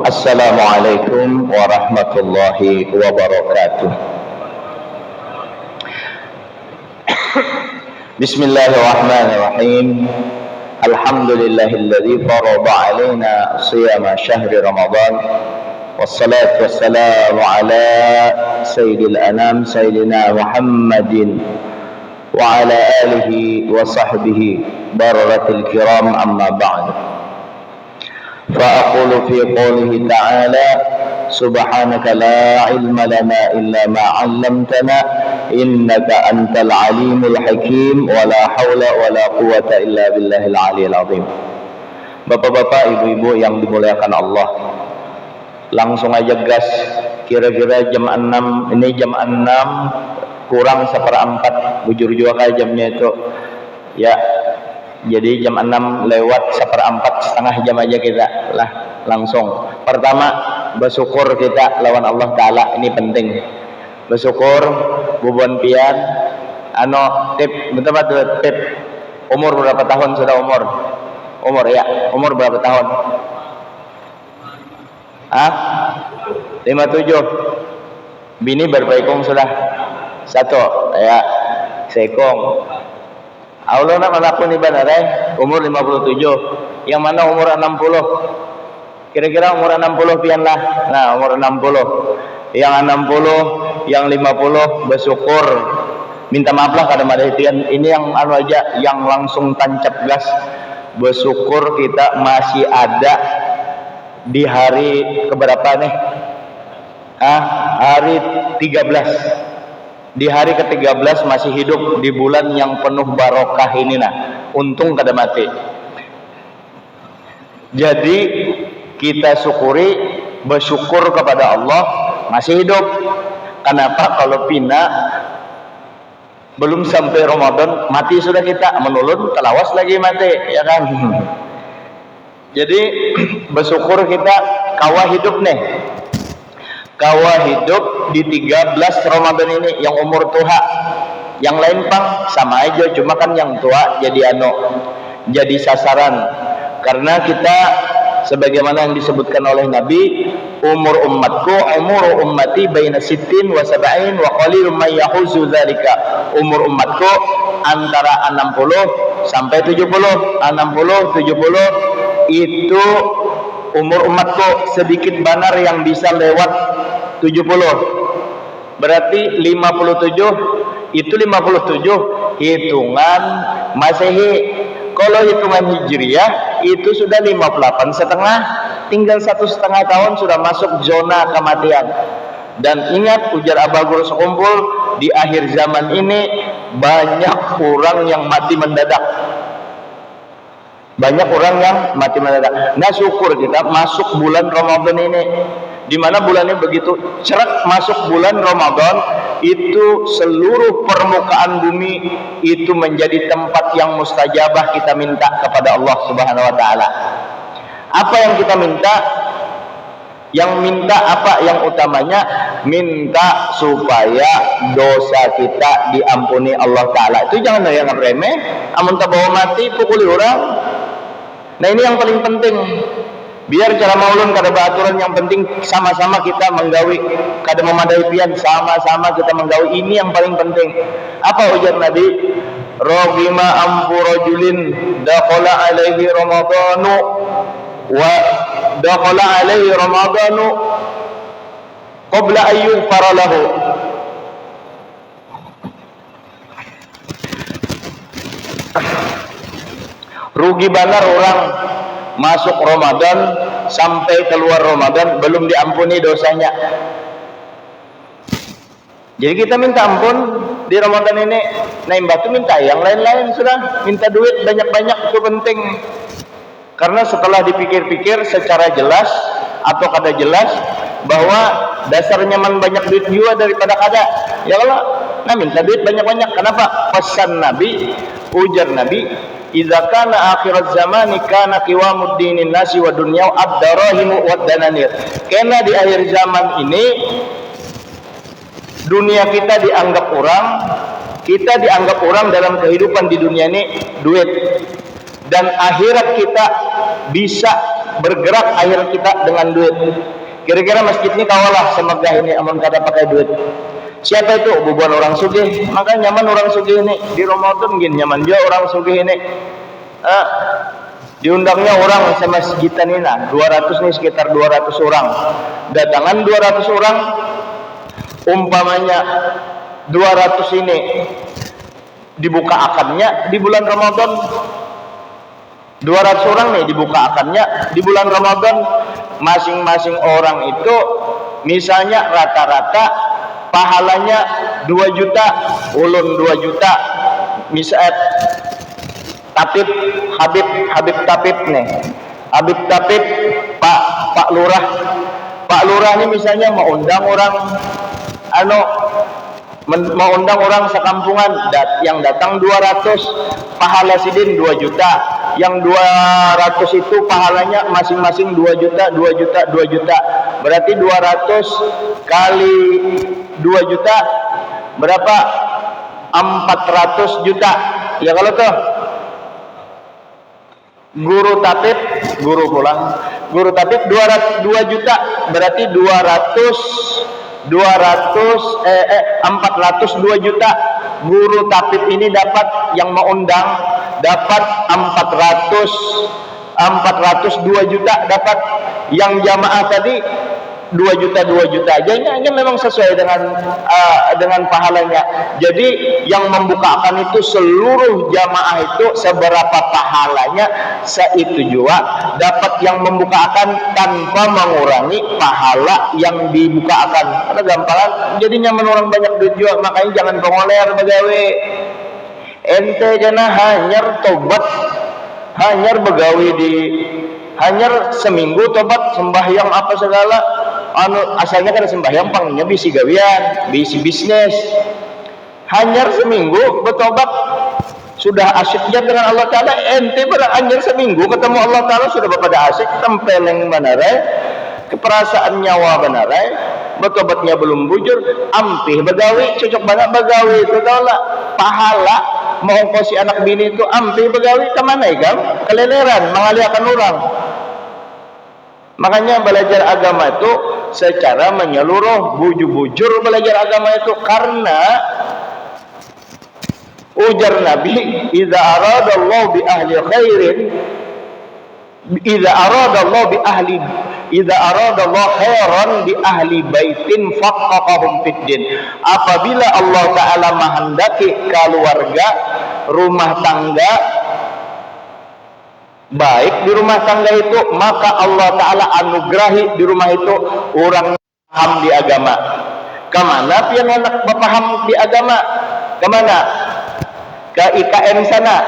Assalamualaikum warahmatullahi wabarakatuh. Bismillahirrahmanirrahim. Alhamdulillahilladzi farada alaina siyama syahri Ramadan. Wassalatu wassalamu ala sayyidil anam sayyidina Muhammadin wa ala alihi wa sahbihi barakatil kiram, amma ba'd. فأقول في قوله تعالى سبحانك لا علم لنا إلا ما علمتنا إنك أنت العليم الحكيم ولا حول ولا قوة إلا بالله العلي العظيم. Bapak-bapak, ibu-ibu yang dimuliakan Allah, langsung aja gas. Kira-kira jam 6, ini jam 6 kurang 1/4, bujur juga kayak jamnya itu ya. Jadi jam 6 lewat 1/4, setengah jam aja kita lah langsung. Pertama, bersyukur kita lawan Allah Ta'ala, ini penting. Bersyukur, bubuan pian, tip, betul-betul tip. Umur berapa tahun sudah umur? Umur berapa tahun? 57. Bini berbaikung sudah? 1, ya, sekong. Allah nak melakukan ibadah umur 57. Yang mana umur 60? Kira-kira umur 60 pian lah. Nah, umur 60. Yang 60, yang 50 bersyukur. Minta maaf lah kadang ada pian. Ini yang aja yang langsung tancap gas. Bersyukur kita masih ada di hari keberapa nih? Hari 13. Di hari ke-13 masih hidup di bulan yang penuh barokah ini untung kada mati. Jadi kita syukuri, bersyukur kepada Allah masih hidup. Kenapa? Kalau pina belum sampai Ramadan mati sudah kita, menulun telawas lagi mati, ya kan? Jadi bersyukur kita kawa hidup nih. Kawa hidup di 13 Ramadan ini yang umur tua. Yang lain pang sama aja, cuma kan yang tua jadi jadi sasaran. Karena kita sebagaimana yang disebutkan oleh Nabi, umur ummati baina sittin wa sab'in wa qalilum may yahuzu dzalika. Umur umatku antara 60 sampai 70. 60 70 itu umur umatku, sedikit banar yang bisa lewat 70. Berarti 57 itu 57 hitungan Masehi. Kalau hitungan Hijriah itu sudah 58,5, tinggal 1,5 tahun sudah masuk zona kematian. Dan ingat, ujar Abagur sekumpul, di akhir zaman ini banyak orang yang mati mendadak. Banyak orang yang mati mendadak. Nah, syukur kita masuk bulan Ramadan ini, di mana bulannya begitu cerak masuk bulan Ramadan, itu seluruh permukaan bumi itu menjadi tempat yang mustajabah kita minta kepada Allah Subhanahu wa taala. Apa yang kita minta? Yang minta apa? Yang utamanya minta supaya dosa kita diampuni Allah taala. Itu jangan yang remeh, amun tak bawa mati pukuli orang. Nah, ini yang paling penting. Biar cara maulun kada beraturan, yang penting sama-sama kita menggawi. Kada memadai pian, sama-sama kita menggawi. Ini yang paling penting. Apa ujar Nabi? Rohima ampu rajulin dakhala alaihi ramadanu wa dakhala alaihi ramadanu qabla ayyuh faralahu. Rugi benar orang masuk Ramadan sampai keluar Ramadan belum diampuni dosanya. Jadi kita minta ampun di Ramadan ini. Nah, batu minta yang lain-lain sudah. Minta duit banyak-banyak, itu penting. Karena setelah dipikir-pikir secara jelas atau kada jelas bahwa dasar nyaman banyak duit juga daripada kada. Ya Allah, nah minta duit banyak-banyak. Kenapa? Pesan Nabi, ujar Nabi, idza kana akhirat zamani kana qiwamud dinin nasi wa dunyau ad-darahimu wad dananir. Karena di akhir zaman ini dunia kita dianggap orang dalam kehidupan di dunia ini duit, dan akhirat kita bisa bergerak akhir kita dengan duit. Kira-kira masjid ini kawalah semegah ini amun kada pakai duit. Siapa itu? Bubuan orang sugih. Maka nyaman orang sugih ini di Ramadan gini nyaman juga orang sugih ini. Diundangnya orang sama masjidan ini 200 nih, sekitar 200 orang. Datangan 200 orang, umpamanya 200 ini dibuka akannya di bulan Ramadan. 200 orang nih dibuka akannya di bulan Ramadan. Masing-masing orang itu misalnya rata-rata pahalanya 2 juta, ulun 2 juta. Misal Habib Tapib nih. Habib Tapib Pak Lurah. Pak Lurah ini misalnya mau undang orang mau undang orang sekampungan, yang datang 200, pahala sidin 2 juta. Yang 200 itu pahalanya masing-masing 2 juta, 2 juta, 2 juta. Berarti 200 kali 2 juta berapa? 400 juta. Ya kalau tuh guru tatib, guru pulang, guru tatib 2 juta, berarti 402 juta. Guru tatib ini dapat, yang mau undang dapat 402 juta dapat. Yang jamaah tadi 2 juta aja. Ini memang sesuai dengan pahalanya. Jadi yang membukakan itu seluruh jamaah itu seberapa pahalanya, seitu juga dapat yang membukakan tanpa mengurangi pahala yang dibukakan. Karena gampangan jadinya menurang banyak duit juga, makanya jangan pengoler begawe. Ente jana hanyar tobat, hanyar begawe hanyar seminggu tobat sembahyang apa segala. Asalnya kan sembahyang pangnya bisi gawian, bisi bisnis. Hanyar seminggu bertobat sudah asyiknya dengan Allah Ta'ala. Ente beranjir seminggu ketemu Allah Ta'ala sudah pada asyik, tempeleng benarai, keperasaan nyawa benarai, bertobatnya belum bujur, ampih begawi, cocok banget begawi itu tolak pahala mau si anak bini itu ampih begawi kemana ya? Keleleran mengaliakan orang. Makanya belajar agama itu secara menyeluruh, bujur-bujur belajar agama itu, karena ujar Nabi, idza aradallahu bi ahli khairin, idza aradallahu khairan bi ahli baitin faqaqahum fid din. Apabila Allah Ta'ala menghendaki keluarga, rumah tangga baik di rumah tangga itu, maka Allah Ta'ala anugerahi di rumah itu orang paham di agama. Kemana pian anak berpaham di agama? Kemana? Ke IKN sana.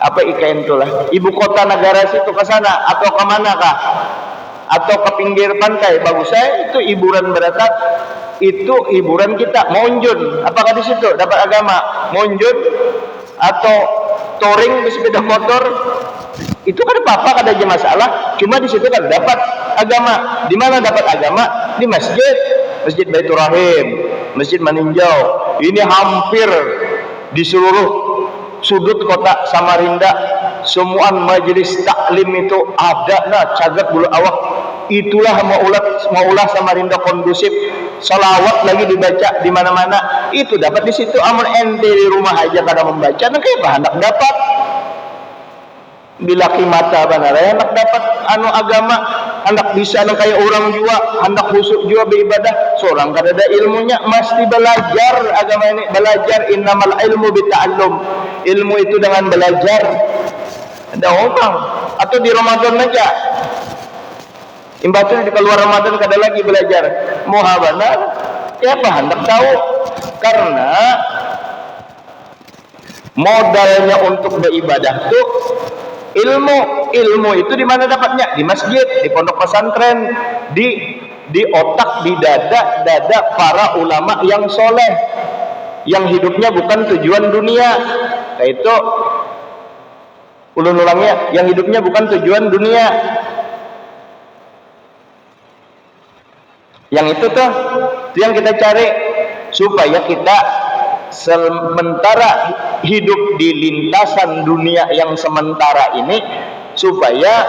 Apa IKN itu lah? Ibu kota negara situ ke sana, atau kemana kah? Atau ke pinggir pantai? Bagus saya itu hiburan beratap. Itu hiburan kita. Monjun, apakah di situ dapat agama? Monjun atau touring di sepeda motor itu kan apa-apa, ada aja masalah. Cuma di situ kan dapat agama. Di mana dapat agama? Di masjid Baitur Rahim, masjid Maninjau. Ini hampir di seluruh sudut kota Samarinda, semua majelis taklim itu ada. Cagak bulu awak. Itulah maulah Samarinda kondusif. Salawat lagi dibaca di mana-mana. Itu dapat di situ. Amun ente di rumah aja kada membaca, nah kayak hendak dapat. Bila kimata benar, hendak dapat agama, hendak bisa kayak orang juga, hendak khusyuk juga beribadah. Seorang kada ada ilmunya, mesti belajar agama ini. Belajar, innamal ilmu bita'allum. Ilmu itu dengan belajar. Ada orang atau di Ramadan aja. Imbatu di keluar Ramadan kada lagi belajar. Moha benar, ya apa hendak tahu, karena modalnya untuk beribadah itu ilmu itu di mana dapatnya? Di masjid, di pondok pesantren, di otak, di dada para ulama yang soleh, yang hidupnya bukan tujuan dunia. Nah itu ulun-ulangnya, yang hidupnya bukan tujuan dunia. Yang itu yang kita cari, supaya kita sementara hidup di lintasan dunia yang sementara ini, supaya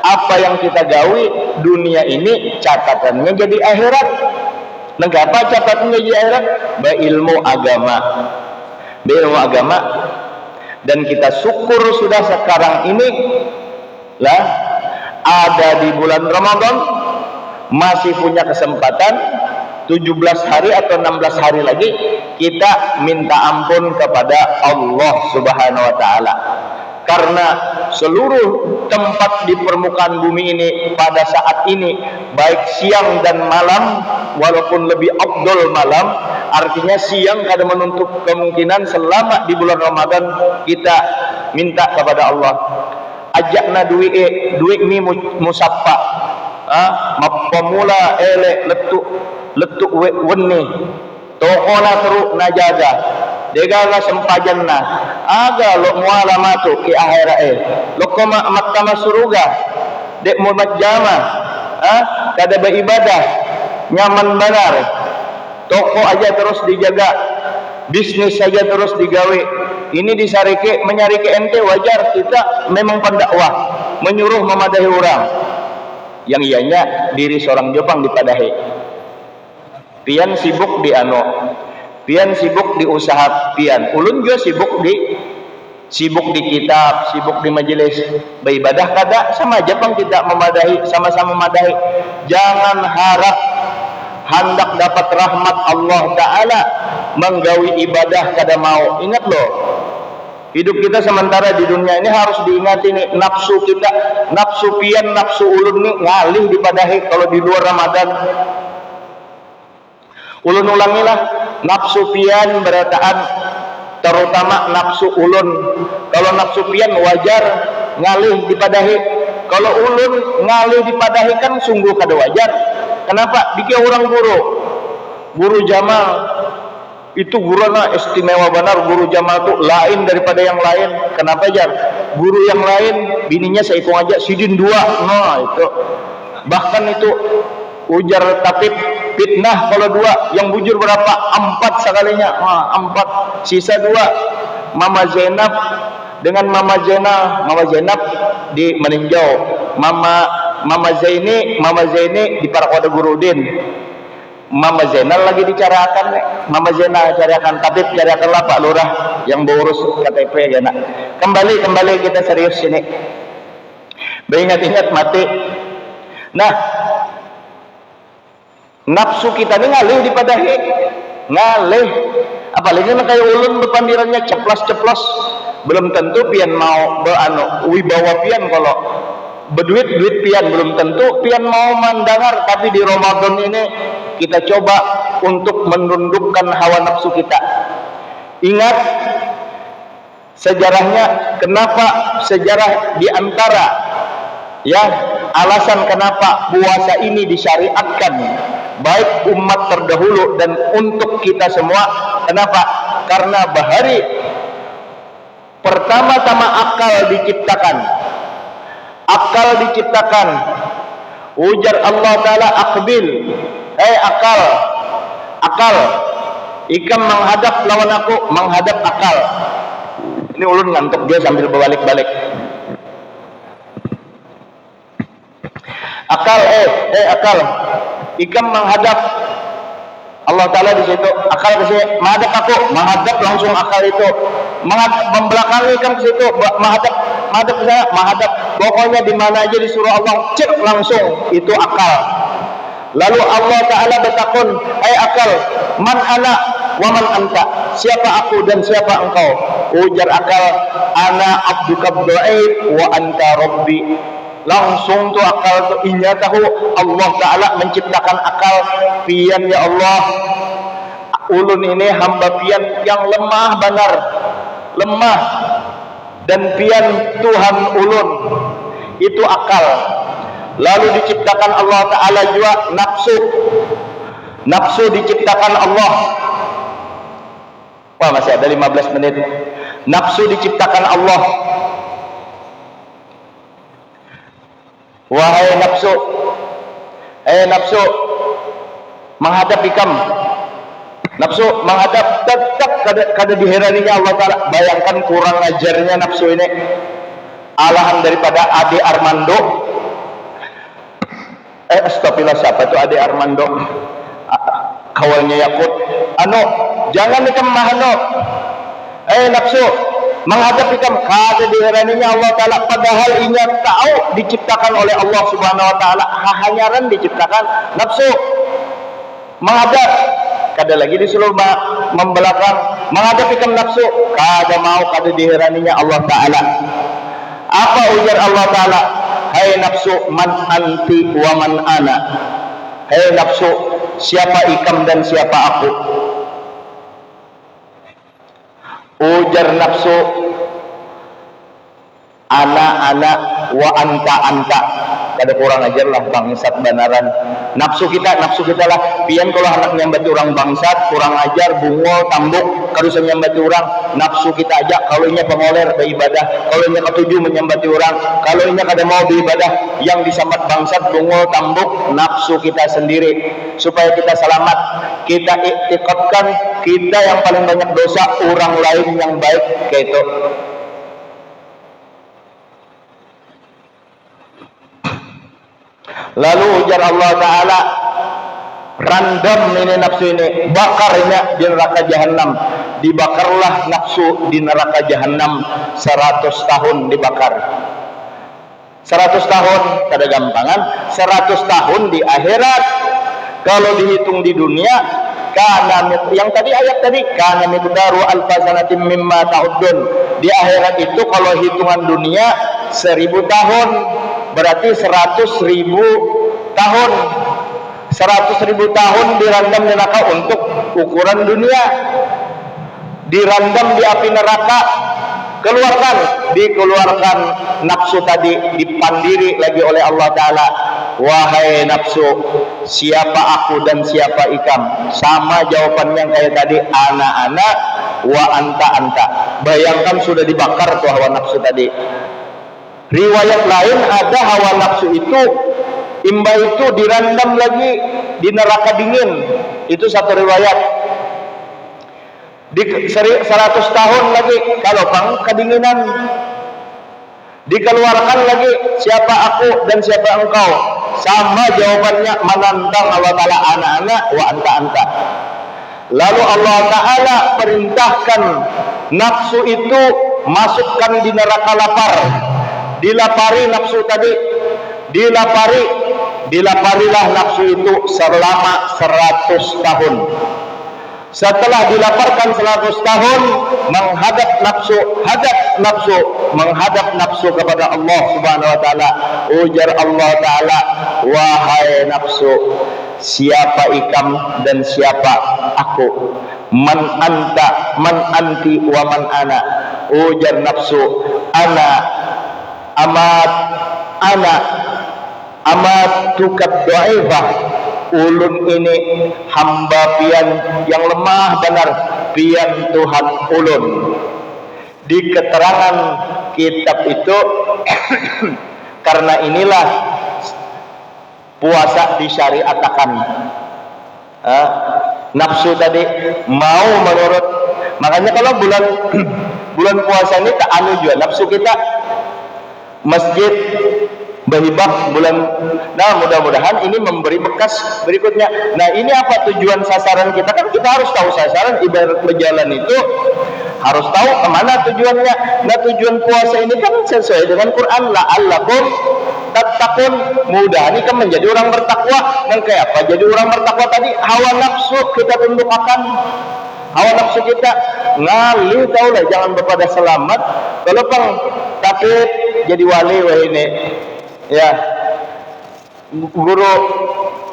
apa yang kita gawi dunia ini catatannya jadi akhirat. Mengapa catatannya jadi akhirat? Berilmu agama, dan kita syukur sudah sekarang ini lah ada di bulan Ramadan, masih punya kesempatan 17 hari atau 16 hari lagi kita minta ampun kepada Allah Subhanahu wa taala. Karena seluruh tempat di permukaan bumi ini pada saat ini, baik siang dan malam, walaupun lebih afdol malam, artinya siang kada menutup kemungkinan selama di bulan Ramadan kita minta kepada Allah. Ajakna duit mi musaffa, pemula ele letuk wenni, tokona teruk najaga. Degala sempajanna aga lo mualamatu ki akhirae lo koma makkama suruga dek mumat jama kada beribadah nyaman benar, toko aja terus dijaga, bisnis saja terus digawe. Ini disarike menyarike ente, wajar kita memang pendakwah menyuruh memadahi orang yang ianya diri seorang Jepang dipadahi. Pian sibuk di pian sibuk di usaha pian, ulun juga sibuk di kitab, sibuk di majelis. Beribadah kada sama Jepang kita memadahi, sama-sama memadahi. Jangan harap hendak dapat rahmat Allah Ta'ala menggawi ibadah kada mau. Ingat loh, hidup kita sementara di dunia ini harus diingati nih, nafsu kita, nafsu pian, nafsu ulun nih ngalih dipadahi kalau di luar Ramadan. Ulun ulangilah, nafsu pian berataan, terutama nafsu ulun. Kalau nafsu pian wajar ngalih dipadahi, kalau ulun ngalih dipadahi kan sungguh kada wajar. Kenapa? Dikira orang guru Jamal itu guruna istimewa benar. Guru Jamal tuh lain daripada yang lain. Kenapa jar? Guru yang lain bininya saya hitung aja sidin 2. Nah itu bahkan itu ujar tatib fitnah kalau 2, yang bujur berapa? 4 sekalinya. 4 sisa 2. Mama Zainab dengan Mama Zainab di meninjau, Mama Zaini di Parakoda Gurudin. Mama Zainal lagi dicarakan, Mama Zainal carakan, tabib carakan lah Pak Lurah yang berurus KTP ya nak. Kembali kita serius sini. Beringat-ingat mati. Nah, nafsu kita ini ngalih dipadahi, ngalih. Apalagi kayak ulun berpandirannya ceplos, belum tentu pian mau wibawa pian. Kalau berduit pian belum tentu pian mau mendengar. Tapi di Ramadan ini kita coba untuk menundukkan hawa nafsu kita. Ingat sejarahnya, kenapa sejarah diantara ya alasan kenapa puasa ini disyariatkan baik umat terdahulu dan untuk kita semua. Kenapa? Karena bahari pertama-tama akal diciptakan. Ujar Allah Ta'ala, akbil, akal, ikam menghadap lawan aku, menghadap akal. Ini ulun ngantuk dia sambil berbalik-balik. Akal, akal, ikam menghadap Allah Ta'ala di situ. Akal ke sini, menghadap aku, menghadap langsung akal itu. Membelakangi ikam ke situ, menghadap ke sana, menghadap. Pokoknya di mana aja disuruh Allah, cek langsung itu akal. Lalu Allah Ta'ala bertakun, akal, man ana wa man anta, siapa aku dan siapa engkau? Ujar akal, ana abduka dhaif wa anta rabbi. Langsung tuh akal tuh inya tahu Allah Ta'ala menciptakan akal. Pian ya Allah, ulun ini hamba pian yang lemah benar, lemah, dan pian Tuhan ulun itu akal. Lalu diciptakan Allah Ta'ala juga nafsu diciptakan Allah. Wah, masih ada 15 menit. Nafsu diciptakan Allah. Wahai nafsu, menghadap ikam. Nafsu menghadap, tetap kada diheraninya Allah Ta'ala. Bayangkan kurang ajarnya nafsu ini. Alahan daripada Ade Armando Astagfirullah, siapa itu Ade Armando, kawannya Yakut. Jangan ikam mahano, nafsu menghadap ikam kada diheraninya Allah Ta'ala, padahal inya tahu diciptakan oleh Allah Subhanahu Wa Ta'ala, hanyaran diciptakan nafsu menghadap, kada lagi disuruh membelakang, menghadap ikam nafsu, kada mau, kada diheraninya Allah Ta'ala. Apa ujar Allah Ta'ala? Hai nafsu, man anti wa man ana. Hai nafsu, siapa ikam dan siapa aku? Ujar nafsu, ana wa anta. Kada kurang ajar lah bangsat banaran. Nafsu kita lah. Pian kalau anak nyambati orang bangsat, kurang ajar, bungol, tambuk, karusan nyambati orang. Nafsu kita aja kalau inya pengoler beribadah, kalau inya ketujuh menyambati orang, kalau inya kada mau beribadah, yang disambat bangsat, bungol, tambuk, nafsu kita sendiri. Supaya kita selamat, kita iktikadkan kita yang paling banyak dosa, orang lain yang baik, kayak itu. Lalu ujar Allah Ta'ala, random ini nafsu ini, bakarnya di neraka jahanam. Dibakarlah nafsu di neraka jahanam 100 tahun dibakar. 100 tahun kada gampangan, 100 tahun di akhirat. Kalau dihitung di dunia, yang tadi ayat tadi, kana miqdaru alfasanatim mimma ta'udun. Di akhirat itu kalau hitungan dunia 1000 tahun, berarti 100.000 tahun. 100.000 tahun dirandam di neraka untuk ukuran dunia. Dirandam di api neraka, dikeluarkan nafsu tadi, dipandiri lagi oleh Allah Ta'ala. Wahai nafsu, siapa aku dan siapa ikam? Sama jawabannya kayak tadi, ana wa anta. Bayangkan sudah dibakar tuh hawa nafsu tadi. Riwayat lain ada hawa nafsu itu, imba itu dirandam lagi di neraka dingin. Itu satu riwayat. Di 100 tahun lagi kalau bang kedinginan, dikeluarkan lagi, siapa aku dan siapa engkau? Sama jawabannya, menantang Allah Ta'ala, ana wa anta. Lalu Allah Ta'ala perintahkan nafsu itu masukkan di neraka lapar. Dilapari nafsu tadi, dilaparilah nafsu itu selama 100 tahun. Setelah dilaparkan 100 tahun, menghadap nafsu kepada Allah Subhanahu Wa Ta'ala. Ujar Allah Ta'ala, wahai nafsu, siapa ikam dan siapa aku? Man anti wa man ana. Ujar nafsu, ana amat tukat do'ifah. Ulun ini hamba pian yang lemah benar, pian Tuhan ulun. Di keterangan kitab itu karena inilah puasa disyariatkan. Nafsu tadi mau menurut, makanya kalau bulan puasa ini tak anu juga nafsu kita, masjid berhibah bulan. Nah, mudah-mudahan ini memberi bekas berikutnya. Nah, ini apa tujuan sasaran kita? Kan kita harus tahu sasaran ibarat berjalan itu, harus tahu kemana tujuannya. Nah, tujuan puasa ini kan sesuai dengan Quran, la'allakum tattaqun. Mudah ini kan menjadi orang bertakwa. Dan kayak apa jadi orang bertakwa tadi? Hawa nafsu kita tundukkan. Hawa nafsu kita ngalih, tahu lah, jangan berpada selamat. Kalau pang takut jadi wali wah ini. Ya, guru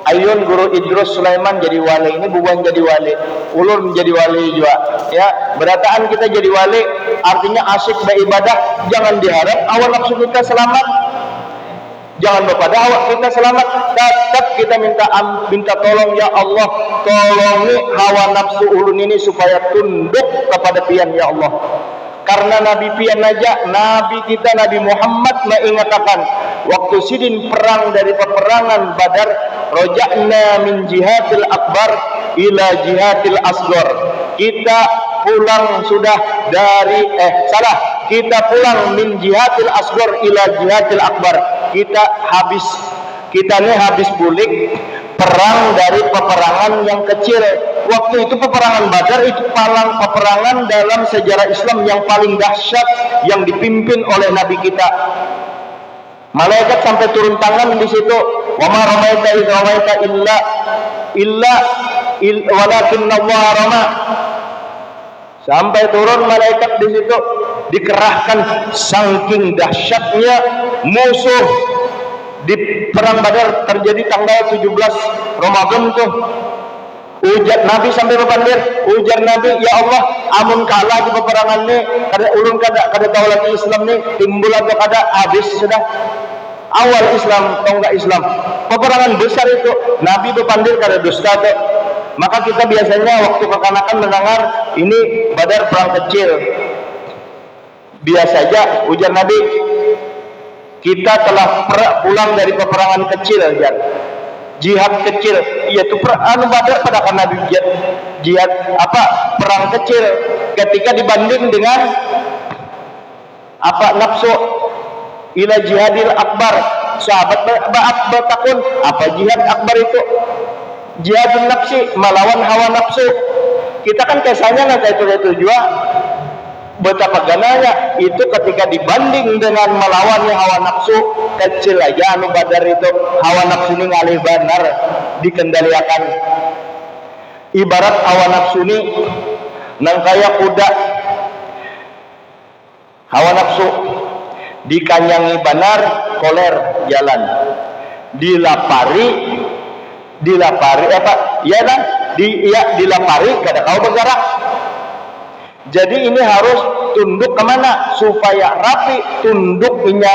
Ayun, guru Idrus Sulaiman jadi wali, ini bukan jadi wali, ulur menjadi wali juga. Ya, berataan kita jadi wali, artinya asyik beribadah. Jangan diharap hawa nafsu kita selamat, jangan berpada hawa kita selamat. Tetap kita minta tolong, ya Allah, tolongi hawa nafsu ulun ini supaya tunduk kepada pian, ya Allah. Karena Nabi pian aja, Nabi kita Nabi Muhammad mengatakan waktu sidin perang dari peperangan Badar, roja'na min jihadil akbar ila jihadil asghar. Kita pulang sudah dari kita pulang min jihadil asghar ila jihadil akbar. kita nih habis bulik perang dari peperangan yang kecil. Waktu itu peperangan Badar itu paling peperangan dalam sejarah Islam yang paling dahsyat, yang dipimpin oleh Nabi kita. Malaikat sampai turun tangan di situ. Wa ma ramaita idz ramaita illa walakinallaha rama. Sampai turun malaikat di situ, dikerahkan saking dahsyatnya musuh. Di perang Badar terjadi tanggal 17 Ramadan tuh. Ujar Nabi sampai berpandir, ujar Nabi, ya Allah, amun kalah di peperangan ini, kada ulun kada tahu lagi Islam nih, timbul atau kada, habis sudah. Awal Islam atau enggak Islam, peperangan besar itu, Nabi berpandir kada dusta tuh. Maka kita biasanya waktu kekanakan mendengar ini Badar perang kecil. Biasa aja, ujar Nabi, kita telah pulang dari peperangan kecil, jihad kecil. Yaitu Badar pada karena jihad perang kecil ketika dibanding dengan nafsu ila jihadil akbar. Sahabat bertakun, apa jihad akbar itu? Jihadun nafsi, melawan hawa nafsu. Kita kan kesannya nggak itu juga. Betapa gananya itu ketika dibanding dengan melawan hawa nafsu kecil aja Badar itu. Hawa nafsu ini ngalih benar dikendalikan. Ibarat hawa nafsu ini nang kaya kuda. Hawa nafsu dikanyangi benar koler jalan. Dilapari dilapari kada kau bergerak. Jadi ini harus tunduk kemana supaya rapi tunduknya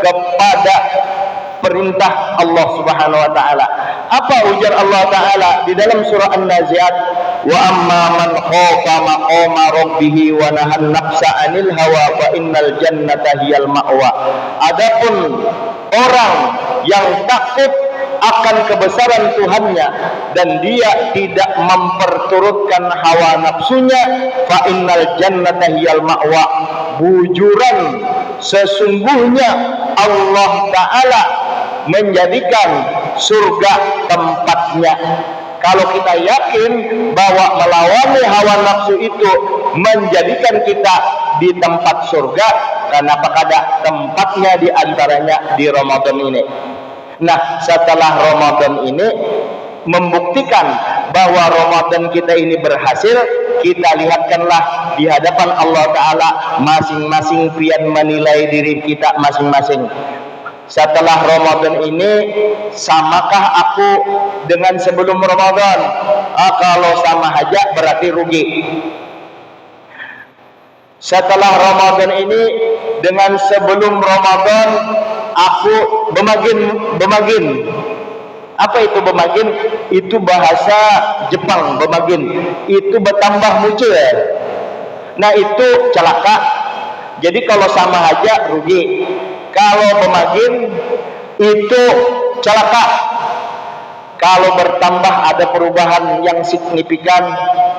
kepada perintah Allah Subhanahu wa taala. Apa ujar Allah taala di dalam surah An-Nazi'at? Wa amma man khafa maqama rabbih wa nahan nafsa 'anil hawa fa innal jannata hiyal ma'wa. Adapun orang yang takut akan kebesaran Tuhannya dan dia tidak memperturutkan hawa nafsunya, fa innal jannata hiyal ma'wa. Bujuran sesungguhnya Allah taala menjadikan surga tempatnya. Kalau kita yakin bahwa melawani hawa nafsu itu menjadikan kita di tempat surga, kenapa kada tempatnya di antaranya di Ramadan ini. Nah, setelah Ramadan ini membuktikan bahwa Ramadan kita ini berhasil, kita lihatkanlah di hadapan Allah Ta'ala masing-masing pian menilai diri kita masing-masing. Setelah Ramadan ini, samakah aku dengan sebelum Ramadan? Kalau sama aja berarti rugi. Setelah Ramadan ini dengan sebelum Ramadan, aku bemagin. Apa itu bemagin? Itu bahasa Jepang, bemagin. Itu bertambah muncul. Nah, itu celaka. Jadi kalau sama aja rugi. Kalau bemagin itu celaka. Kalau bertambah ada perubahan yang signifikan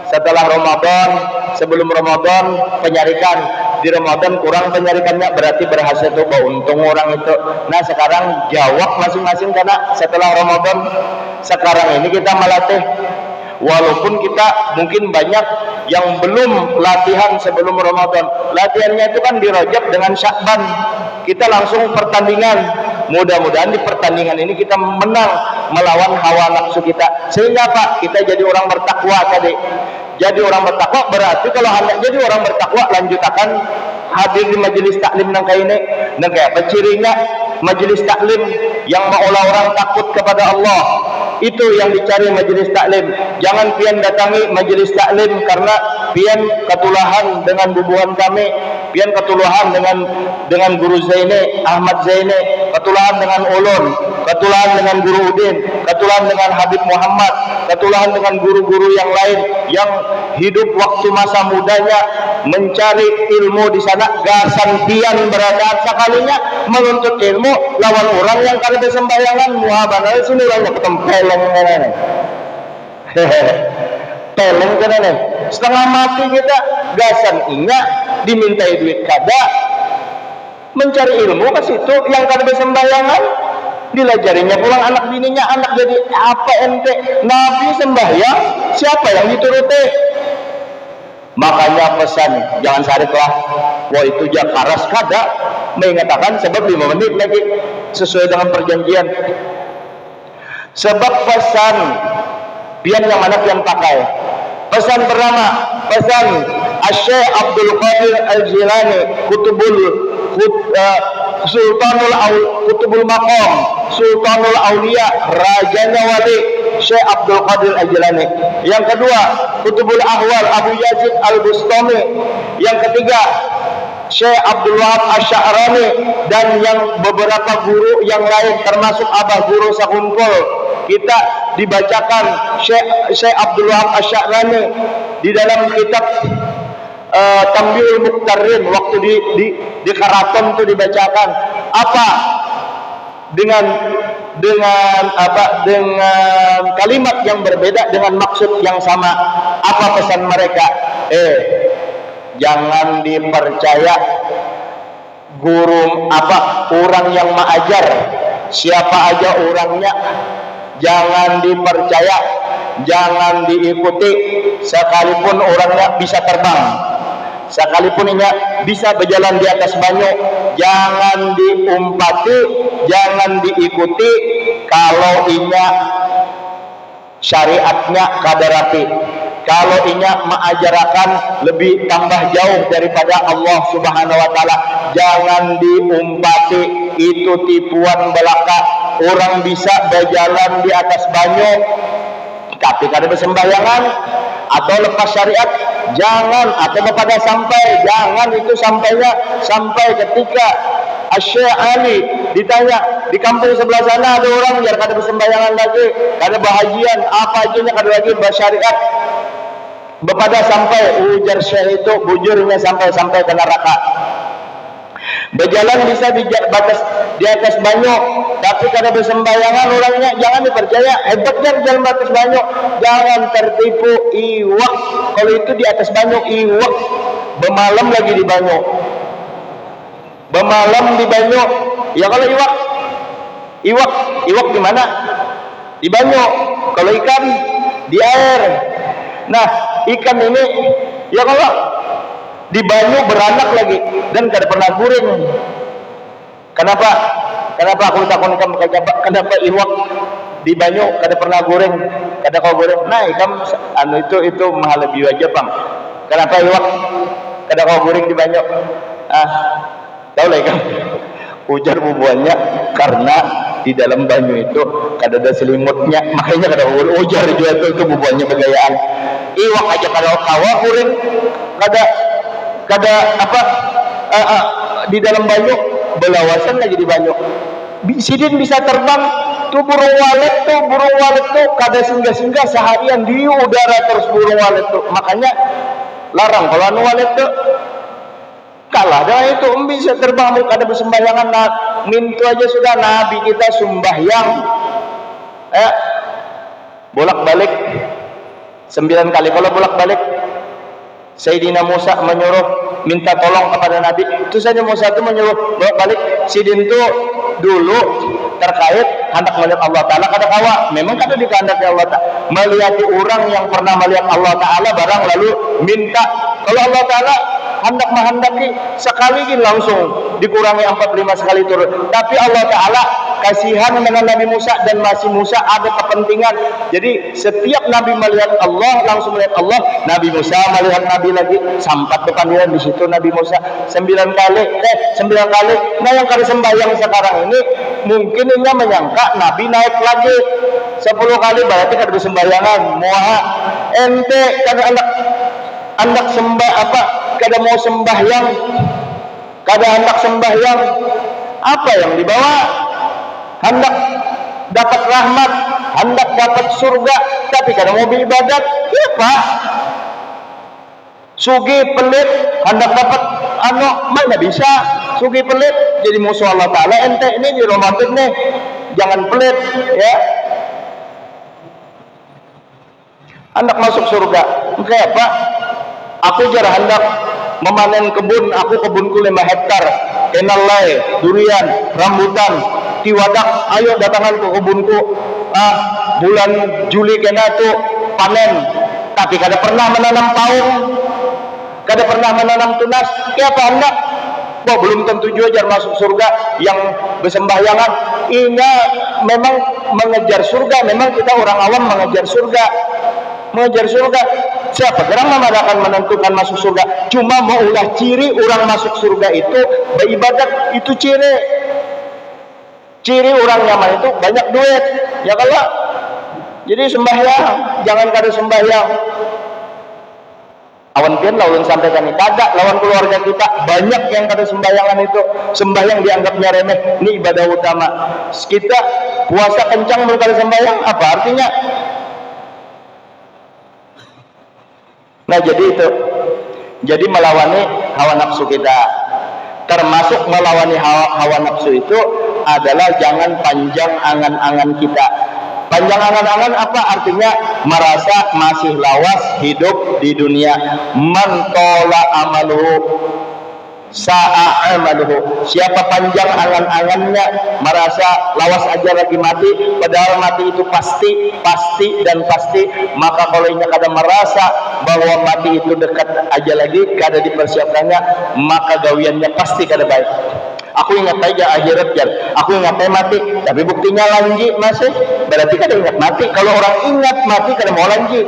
setelah Ramadan, sebelum Ramadan penyarikan, di Ramadan kurang penyarikannya berarti berhasil tuh, untung orang itu. Nah, sekarang jawab masing-masing karena setelah Ramadan sekarang ini kita melatih. Walaupun kita mungkin banyak yang belum latihan sebelum Ramadan. Latihannya itu kan di Rajab dengan Sya'ban. Kita langsung pertandingan. Mudah-mudahan di pertandingan ini kita menang melawan hawa nafsu kita. Sehingga Pak, kita jadi orang bertakwa tadi. Jadi orang bertakwa berarti kalau hendak jadi orang bertakwa lanjutakan hadir di majelis taklim nang kayak ini. Nang kayak apa cirinya? Majelis taklim yang maulah orang takut kepada Allah. Itu yang dicari majelis taklim. Jangan pian datangi majelis taklim karena pian ketulahan dengan bubuhan kami, pian ketulahan dengan Guru Zaini, Ahmad Zaini, ketulahan dengan Ulun, ketulahan dengan Guru Udin, ketulahan dengan Habib Muhammad, ketulahan dengan guru-guru yang lain yang hidup waktu masa mudanya mencari ilmu di sana. Gasan pian berada sekalinya menuntut ilmu lawan orang yang kada bersembahyangan muhabanah sini orang ketempeleng kan. Peleng kan setengah mati kita gasan ingat dimintai duit kada mencari ilmu ke situ yang kada bersembahyangan dilajarinya pulang anak bininya, anak jadi apa ente? Nabi sembahyang, siapa yang dituruti? Makanya pesan jangan sarik lah, wah itu jakaras kada mengatakan sebab 5 menit lagi sesuai dengan perjanjian. Sebab pesan pian yang mana pian pakai. Pesan pertama, pesan Syekh Abdul Qadir Al-Jilani, Kutubul Maqam, Sultanul Aulia, Rajanya Wali, Syekh Abdul Qadir Al-Jilani. Yang kedua, Kutubul Ahwal, Abu Yazid Al-Bustami. Yang ketiga, Syekh Abdul Wahab Asy-Sya'rani, dan yang beberapa guru yang lain termasuk abah guru sakumpul kita dibacakan Syekh Abdul Wahab Asy-Sya'rani di dalam kitab Tambiul Muqtarrin, waktu di Karaton itu dibacakan apa dengan kalimat yang berbeda dengan maksud yang sama. Apa pesan mereka? Jangan dipercaya guru orang yang mengajar, siapa aja orangnya, jangan dipercaya, jangan diikuti, sekalipun orangnya bisa terbang, sekalipun inya bisa berjalan di atas banyu, jangan diumpati, jangan diikuti kalau inya syariatnya kadarapi, kalau inya mengajarkan lebih tambah jauh daripada Allah Subhanahu wa taala. Jangan diumpati, itu tipuan belaka. Orang bisa berjalan di atas banyu tapi kada bersembahyangan atau lepas syariat, jangan. Atau pada sampai, jangan itu sampai ketika Syekh Ali ditanya di kampung sebelah sana ada orang yang kada bersembahyangan lagi, kada bahagian, apa aja kada lagi bersyariat, bepada sampai ujar Syekh itu bujurnya sampai ke neraka. Berjalan bisa di atas banyu tapi kada bersembahyangan orangnya, jangan dipercaya. Hebatnya jalan di atas banyu, jangan tertipu. Iwak kalau itu di atas banyu, iwak bemalam lagi di banyu, bemalam di banyu. Ya kalau iwak di mana? Di banyu. Kalau ikan di air. Nah, ikan ini ya kalau di banyu beranak lagi dan kada pernah guring. Kenapa aku takon ikan pakai jabak? Kenapa iwak di banyu kada pernah guring, kada kau guring? Nah, ikan itu mahal lebih aja bang. Kenapa iwak kada kau guring di banyu? Tahu lah ikan. Ujar bubuannya karena di dalam banyu itu kada ada selimutnya, makanya kada guring. Ujar juga itu bubuannya begayaan. Iwak aja kada kawa guring, kada di dalam banyu, belawasan lagi di banyu. Sidin bisa terbang tuh burung walet tuh kada singgah seharian di udara terus burung walet tuh. Makanya larang kalau anu walet tuh kalah dah itu bisa terbang kada bersembahyangan. Nah, mintu aja sudah Nabi kita sembahyang bolak-balik 9 kali. Kalau bolak-balik Sayyidina Musa menyuruh minta tolong kepada Nabi, itu saja Musa itu menyuruh balik. Sidin itu dulu terkait hendak melihat Allah Ta'ala kada kawa, memang kada dikehendaki Allah Ta'ala melihat orang yang pernah melihat Allah Ta'ala barang lalu minta. Kalau Allah Ta'ala hendak menghendaki sekali langsung dikurangi 45 sekali turun, tapi Allah Ta'ala kasihan dengan Nabi Musa dan masih Musa ada kepentingan. Jadi setiap Nabi melihat Allah langsung melihat Allah. Nabi Musa melihat Nabi lagi, sampat kepanggilan di situ Nabi Musa 9 kali. Nah, yang kada sembahyang sekarang ini mungkin ini menyangka Nabi naik lagi 10 kali berarti kada bersembahyangan. Moha ente kada hendak sembah kada mau sembahyang, kada hendak sembahyang, apa yang dibawa? Hendak dapat rahmat, hendak dapat surga, tapi kada mau beribadat. Ya Pak, sugi pelit hendak dapat mana bisa sugi pelit jadi musuh Allah Ta'ala. Ente ini di Ramadan nih, jangan pelit ya, hendak masuk surga. Kayak Pak, aku jarang hendak memanen kebun, aku kebunku 5 hektar, kenalai, durian, rambutan, tiwadak, ayo datangan ke kebunku. Bulan Juli kena tuh panen, tapi kada pernah menanam tahun, kada pernah menanam tunas. Kenapa hendak? Wah, belum tentu juga masuk surga yang bersembahyangan. Ini memang mengejar surga, memang kita orang awam mengejar surga. Siapa gerang mana akan menentukan masuk surga? Cuma mau ulah ciri orang masuk surga itu beribadat, itu ciri orang nyaman itu banyak duit, ya kalau jadi sembahyang, jangan kada sembahyang. Awan pian lawan sampaikan ini kada lawan keluarga kita banyak yang kada sembahyangan itu, sembahyang dianggapnya remeh. Ini ibadah utama. Kita puasa kencang belum kada sembahyang, apa artinya? Nah, jadi itu. Jadi melawani hawa nafsu kita. Termasuk melawani hawa nafsu itu adalah jangan panjang angan-angan kita. Panjang angan-angan apa artinya? Merasa masih lawas hidup di dunia. Man tola amaluhu sa'a amaluhu. Siapa panjang angan-angannya merasa lawas aja lagi mati, padahal mati itu pasti dan pasti. Maka kalau ini kada merasa bahwa mati itu dekat aja lagi, kada dipersiapkannya, maka gawiannya pasti kada baik. Aku ingat aja akhirat jar, aku ingat aja mati, tapi buktinya lanji masih, berarti kada ingat mati. Kalau orang ingat mati kada mau lanji.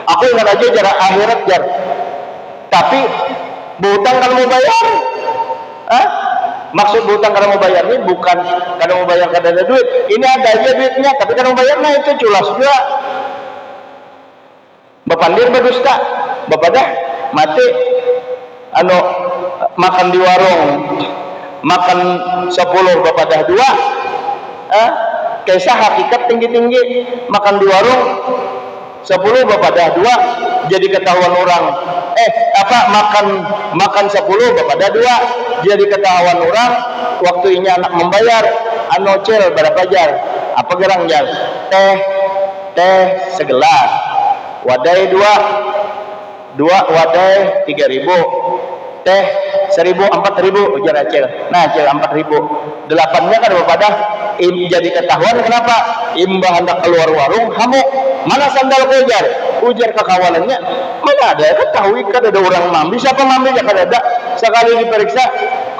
Aku ingat aja jar akhirat jar, tapi berhutang kalau mau bayar. Maksud berhutang kalau mau bayar ini bukan kalau mau bayar kada ada duit, ini ada aja duitnya tapi kalau mau bayar, nah itu culas juga. Bapandir berdusta, bapak dah mati makan di warung, makan 10 bapak dah 2. Kisah hakikat tinggi-tinggi, makan di warung 10 bapak dah 2, jadi ketahuan orang. Makan 10 bapak dah 2, jadi ketahuan orang. Waktu ini anak membayar, cel berapa jar? Apa gerang jar? Teh segelas, wadai 2 wadai 3.000, teh 1.000 4.000 ujar acel. Nah acel 4.000, 8-nya kan bapak dah jadi ketahuan. Kenapa? Imbah hendak keluar warung, kamu mana sandal ku ujar kekawalannya, mana ada ketahui kan ada orang mambi, siapa mambi ya kan ada. Sekali diperiksa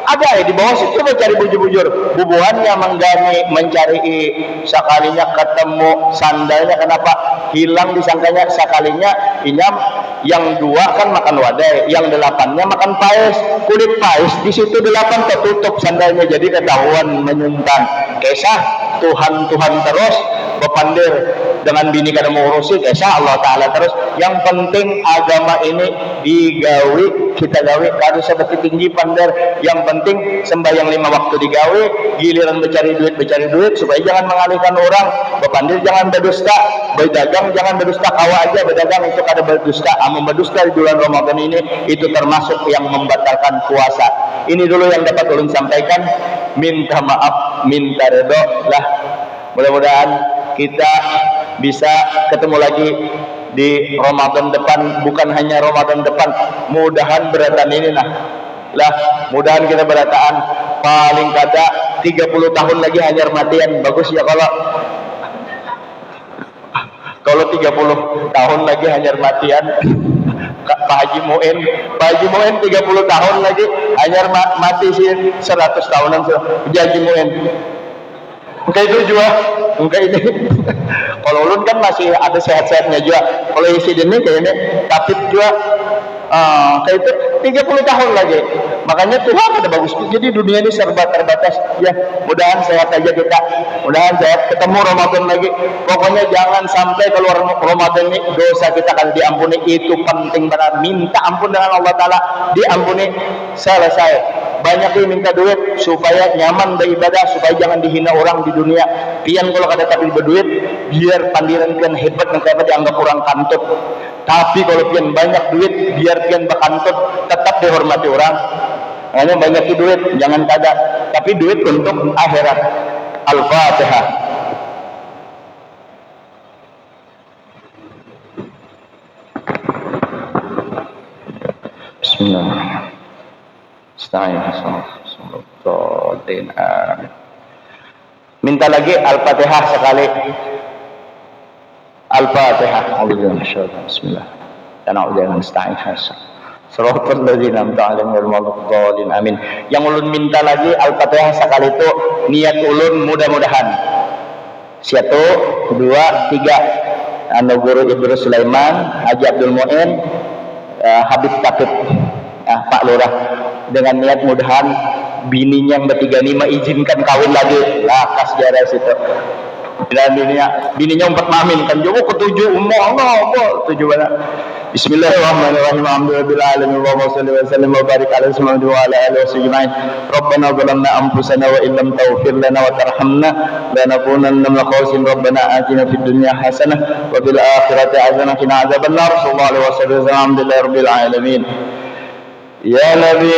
ada di bawah situ mencari bujur-bujur, bubuhannya menggani mencari, sekalinya ketemu sandalnya, kenapa hilang disangkanya. Sekalinya inyam yang 2 kan makan wadai, yang 8-nya makan paes, kulit paes di situ 8 tertutup sandalnya, jadi ketahuan menyuntan. Kisah Tuhan terus bepandir dengan bini kada mau urusi, kisah Allah Ta'ala terus. Yang penting agama ini digawi, kita gawi harus seperti tinggi pandar. Yang penting sembahyang 5 waktu digawi, giliran mencari duit supaya jangan mengalihkan orang. Bepandir jangan berdusta, berdagang jangan berdusta, kawa aja berdagang itu kada berdusta. Amun berdusta di bulan Ramadan ini itu termasuk yang membatalkan puasa. Ini dulu yang dapat ulun sampaikan. Minta maaf, minta redho lah. Mudah-mudahan kita bisa ketemu lagi di Ramadan depan, bukan hanya Ramadan depan, mudahan beratan ini mudahan kita berataan paling kada 30 tahun lagi hanyar matian. Bagus ya kalau 30 tahun lagi hanyar matian. Pak Haji Muin 30 tahun lagi hanyar mati sih 100 tahunan Haji Muin. Enggak itu juga, enggak ini. Kalau ulun kan masih ada sehat-sehatnya juga. Kalau isi ini kayaknya tapit juga, kayak itu 30 tahun lagi. Makanya Tuhan ada bagus. Jadi dunia ini serba terbatas. Ya, mudahan sehat aja kita. Mudahan sehat, ketemu Ramadan lagi. Pokoknya jangan sampai keluar Ramadan ini dosa kita akan diampuni. Itu penting benar. Minta ampun dengan Allah Ta'ala, diampuni, selesai. Banyak yang minta duit supaya nyaman beribadah, supaya jangan dihina orang di dunia. Pian kalau kada tapi berduit, biar pandiran pian hebat dan hebat dianggap orang kantut. Tapi kalau pian banyak duit, biar pian bakantut, tetap dihormati orang. Makanya banyak duit, jangan kada. Tapi duit untuk akhirat. Al-Fatihah. Bismillahirrahmanirrahim. Astagfirullah. Minta lagi Al-Fatihah sekali. Al-Fatihah. Bismillah. Dan a'udzubillahi nasta'in. Shiratal ladzina an'amta 'alaihim ghairil maghdubi 'alaihim. Amin. Yang ulun minta lagi Al-Fatihah sekali itu niat ulun mudah-mudahan. 1, 2, 3. Anu guru Ibnu Sulaiman, Haji Abdul Muin, Habib Takib, Pak Lurah, dengan niat mudahan bininya yang bertiga ini mengizinkan kawin lagi. Lah kas jarah situ. Dan bininya empat mamin kan jowo ketujuh umur Allah tujuh mana. Bismillahirrahmanirrahim. Alhamdulillahirabbil alamin. Wa shalli wa sallim wa barik ala Muhammad wa ala alihi wasallam. Rabbana zalamna anfusana wa illam taghfir lana wa tarhamna lanakunanna minal khasirin. Rabbana atina fid dunya hasanah wa fil akhirati hasanah wa qina adzabannar. Sallallahu alaihi wasallam. Alhamdulillahirabbil alamin. Ya Nabi